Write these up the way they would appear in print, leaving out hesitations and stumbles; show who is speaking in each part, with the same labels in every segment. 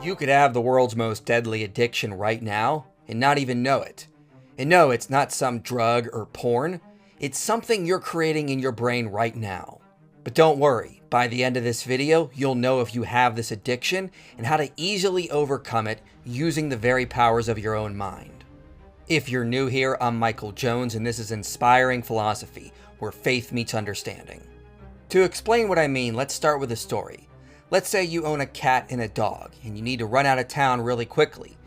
Speaker 1: You could have the world's most deadly addiction right now and not even know it. And no, it's not some drug or porn. It's something you're creating in your brain right now. But don't worry, by the end of this video, you'll know if you have this addiction and how to easily overcome it using the very powers of your own mind. If you're new here, I'm Michael Jones and this is Inspiring Philosophy, where faith meets understanding. To explain what I mean, let's start with a story. Let's say you own a cat and a dog, and you need to run out of town really quickly.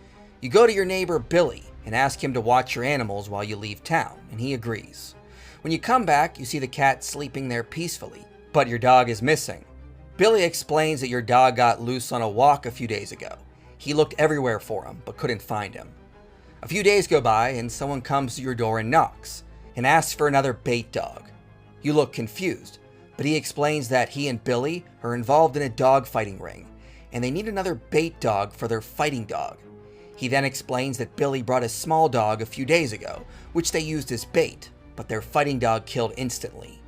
Speaker 1: You go to your neighbor Billy and ask him to watch your animals while you leave town, and he agrees. When you come back, you see the cat sleeping there peacefully, but your dog is missing. Billy explains that your dog got loose on a walk a few days ago. He looked everywhere for him, but couldn't find him. A few days go by, and someone comes to your door and knocks, and asks for another bait dog. You look confused, but he explains that he and Billy are involved in a dog fighting ring, and they need another bait dog for their fighting dog. He then explains that Billy brought a small dog a few days ago, which they used as bait, but their fighting dog killed instantly.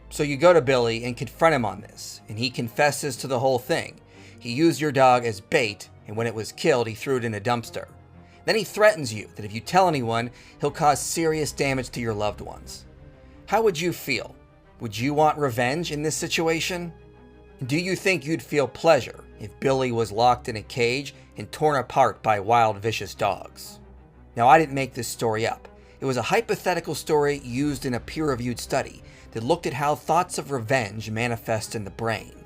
Speaker 1: So you go to Billy and confront him on this, and he confesses to the whole thing. He used your dog as bait, and when it was killed, he threw it in a dumpster. Then he threatens you that if you tell anyone, he'll cause serious damage to your loved ones. How would you feel? Would you want revenge in this situation? Do you think you'd feel pleasure if Billy was locked in a cage and torn apart by wild, vicious dogs? Now, I didn't make this story up. It was a hypothetical story used in a peer-reviewed study that looked at how thoughts of revenge manifest in the brain.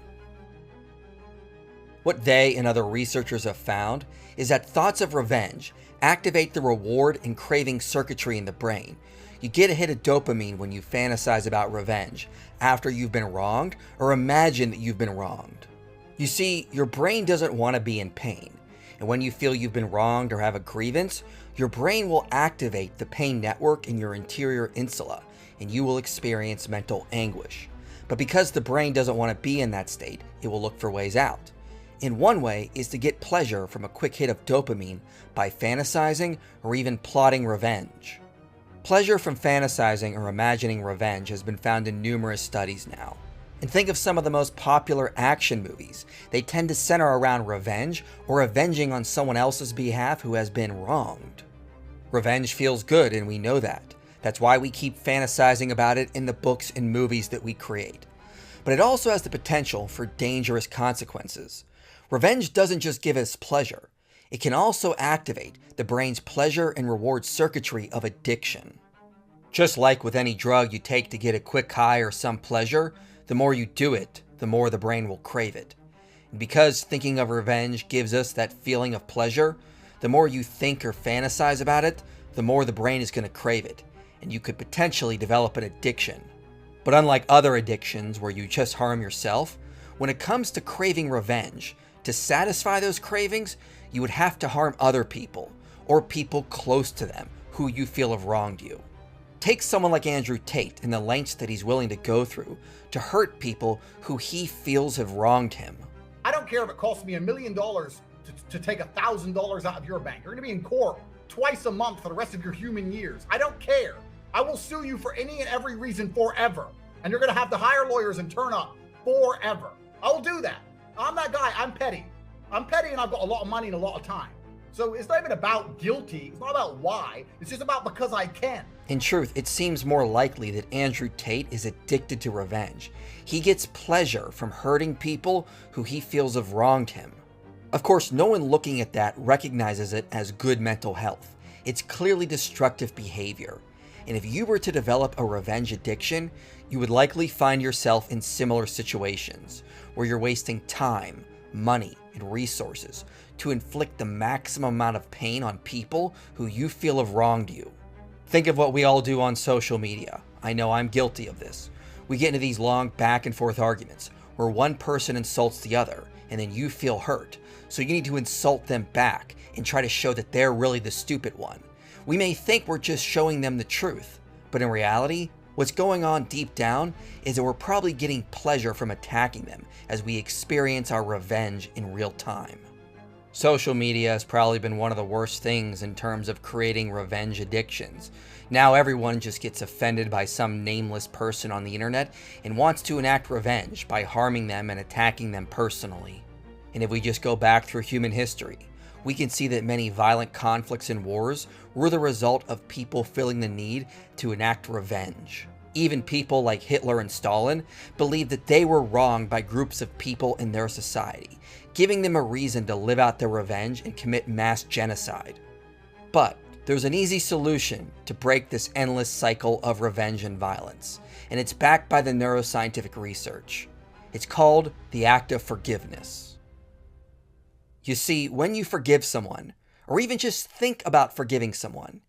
Speaker 1: What they and other researchers have found is that thoughts of revenge activate the reward and craving circuitry in the brain. You get a hit of dopamine when you fantasize about revenge after you've been wronged or imagine that you've been wronged. You see, your brain doesn't want to be in pain, and when you feel you've been wronged or have a grievance, your brain will activate the pain network in your interior insula, and you will experience mental anguish. But because the brain doesn't want to be in that state, it will look for ways out. And one way is to get pleasure from a quick hit of dopamine by fantasizing or even plotting revenge. Pleasure from fantasizing or imagining revenge has been found in numerous studies now. And think of some of the most popular action movies. They tend to center around revenge or avenging on someone else's behalf who has been wronged. Revenge feels good, and we know that. That's why we keep fantasizing about it in the books and movies that we create. But it also has the potential for dangerous consequences. Revenge doesn't just give us pleasure. It can also activate the brain's pleasure and reward circuitry of addiction. Just like with any drug you take to get a quick high or some pleasure, the more you do it, the more the brain will crave it. And because thinking of revenge gives us that feeling of pleasure, the more you think or fantasize about it, the more the brain is going to crave it, and you could potentially develop an addiction. But unlike other addictions where you just harm yourself, when it comes to craving revenge, to satisfy those cravings, you would have to harm other people, or people close to them who you feel have wronged you. Take someone like Andrew Tate and the lengths that he's willing to go through to hurt people who he feels have wronged him.
Speaker 2: I don't care if it costs me $1 million to take $1,000 out of your bank. You're gonna be in court twice a month for the rest of your human years. I don't care. I will sue you for any and every reason forever. And you're gonna have to hire lawyers and turn up forever. I will do that. I'm that guy. I'm petty. I'm petty and I've got a lot of money and a lot of time. So it's not even about guilty. It's not about why. It's just about because I can.
Speaker 1: In truth, it seems more likely that Andrew Tate is addicted to revenge. He gets pleasure from hurting people who he feels have wronged him. Of course, no one looking at that recognizes it as good mental health. It's clearly destructive behavior. And if you were to develop a revenge addiction, you would likely find yourself in similar situations where you're wasting time, money, and resources to inflict the maximum amount of pain on people who you feel have wronged you. Think of what we all do on social media. I know I'm guilty of this. We get into these long back and forth arguments where one person insults the other and then you feel hurt. So you need to insult them back and try to show that they're really the stupid one. We may think we're just showing them the truth, but in reality, what's going on deep down is that we're probably getting pleasure from attacking them as we experience our revenge in real time. Social media has probably been one of the worst things in terms of creating revenge addictions. Now everyone just gets offended by some nameless person on the internet and wants to enact revenge by harming them and attacking them personally. And if we just go back through human history, we can see that many violent conflicts and wars were the result of people feeling the need to enact revenge. Even people like Hitler and Stalin believed that they were wronged by groups of people in their society, giving them a reason to live out their revenge and commit mass genocide. But there's an easy solution to break this endless cycle of revenge and violence, and it's backed by the neuroscientific research. It's called the act of forgiveness. You see, when you forgive someone, or even just think about forgiving someone,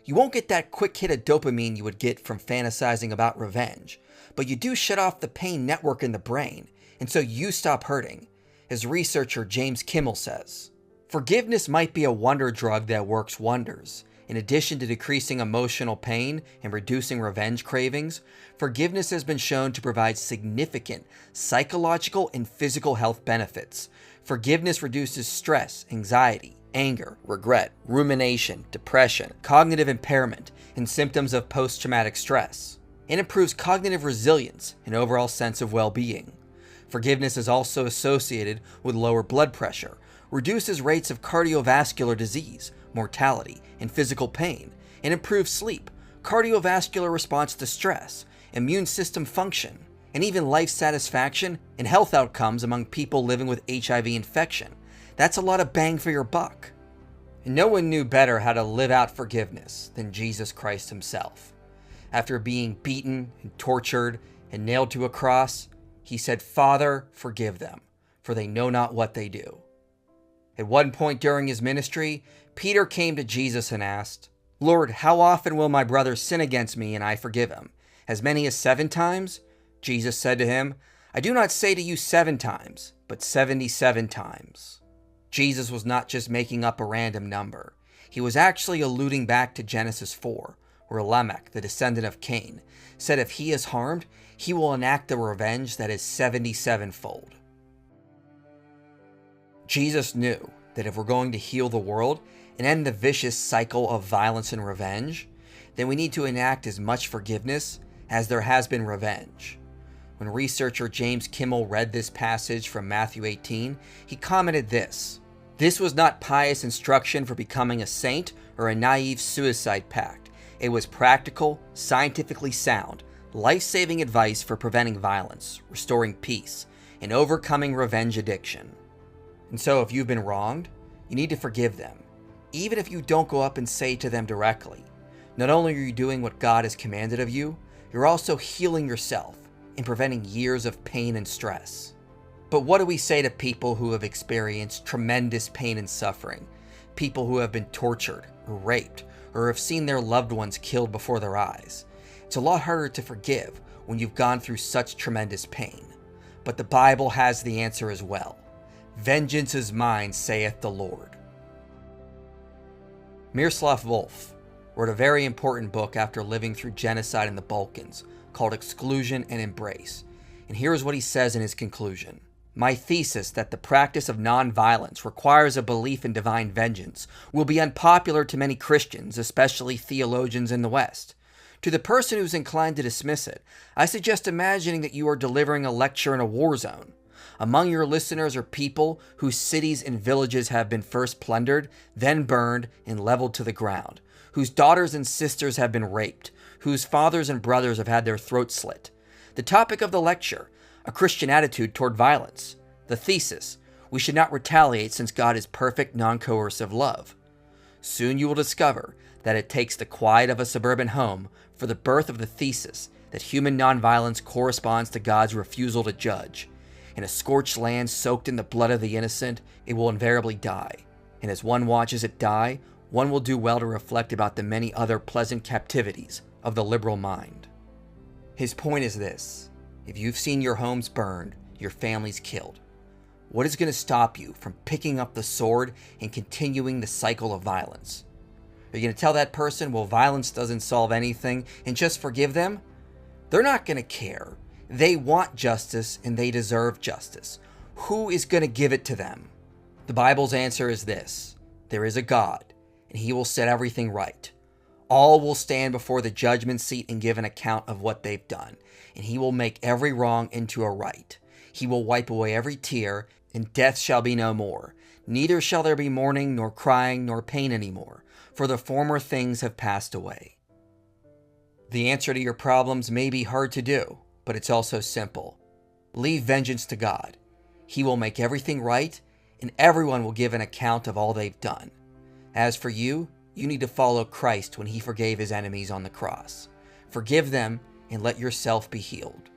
Speaker 1: you won't get that quick hit of dopamine you would get from fantasizing about revenge, but you do shut off the pain network in the brain, and so you stop hurting, as researcher James Kimmel says. Forgiveness might be a wonder drug that works wonders. In addition to decreasing emotional pain and reducing revenge cravings, forgiveness has been shown to provide significant psychological and physical health benefits. Forgiveness reduces stress, anxiety, anger, regret, rumination, depression, cognitive impairment, and symptoms of post-traumatic stress, and improves cognitive resilience and overall sense of well-being. Forgiveness is also associated with lower blood pressure, reduces rates of cardiovascular disease, mortality, and physical pain, and improves sleep, cardiovascular response to stress, immune system function, and even life satisfaction and health outcomes among people living with HIV infection. That's a lot of bang for your buck. And no one knew better how to live out forgiveness than Jesus Christ himself. After being beaten and tortured and nailed to a cross, he said, "Father, forgive them, for they know not what they do." At one point during his ministry, Peter came to Jesus and asked, "Lord, how often will my brother sin against me and I forgive him? As many as 7 times?" Jesus said to him, "I do not say to you 7 times, but 77 times. Jesus was not just making up a random number. He was actually alluding back to Genesis 4, where Lamech, the descendant of Cain, said if he is harmed, he will enact a revenge that is 77-fold. Jesus knew that if we're going to heal the world and end the vicious cycle of violence and revenge, then we need to enact as much forgiveness as there has been revenge. When researcher James Kimmel read this passage from Matthew 18, he commented this: "This was not pious instruction for becoming a saint or a naive suicide pact. It was practical, scientifically sound, life-saving advice for preventing violence, restoring peace, and overcoming revenge addiction." And so if you've been wronged, you need to forgive them, even if you don't go up and say to them directly. Not only are you doing what God has commanded of you, you're also healing yourself and preventing years of pain and stress. But what do we say to people who have experienced tremendous pain and suffering? People who have been tortured or raped or have seen their loved ones killed before their eyes. It's a lot harder to forgive when you've gone through such tremendous pain. But the Bible has the answer as well. "Vengeance is mine, saith the Lord." Miroslav Volf wrote a very important book after living through genocide in the Balkans called Exclusion and Embrace. And here's what he says in his conclusion. "My thesis that the practice of nonviolence requires a belief in divine vengeance will be unpopular to many Christians, especially theologians in the West. To the person who's inclined to dismiss it, I suggest imagining that you are delivering a lecture in a war zone. Among your listeners are people whose cities and villages have been first plundered, then burned and leveled to the ground, whose daughters and sisters have been raped, whose fathers and brothers have had their throats slit. The topic of the lecture, a Christian attitude toward violence. The thesis, we should not retaliate since God is perfect, non-coercive love. Soon you will discover that it takes the quiet of a suburban home for the birth of the thesis that human nonviolence corresponds to God's refusal to judge. In a scorched land soaked in the blood of the innocent, it will invariably die. And as one watches it die, one will do well to reflect about the many other pleasant captivities of the liberal mind." His point is this: if you've seen your homes burned, your families killed, what is going to stop you from picking up the sword and continuing the cycle of violence? Are you going to tell that person, well, violence doesn't solve anything, and just forgive them? They're not going to care. They want justice and they deserve justice. Who is going to give it to them? The Bible's answer is this: there is a God, and he will set everything right. All will stand before the judgment seat and give an account of what they've done, and he will make every wrong into a right. He will wipe away every tear, And death shall be no more, neither shall there be mourning, nor crying, nor pain any more, for the former things have passed away. The answer to your problems may be hard to do, but it's also simple. Leave vengeance to God. He will make everything right, and everyone will give an account of all they've done. As for you, you need to follow Christ when he forgave his enemies on the cross. Forgive them and let yourself be healed.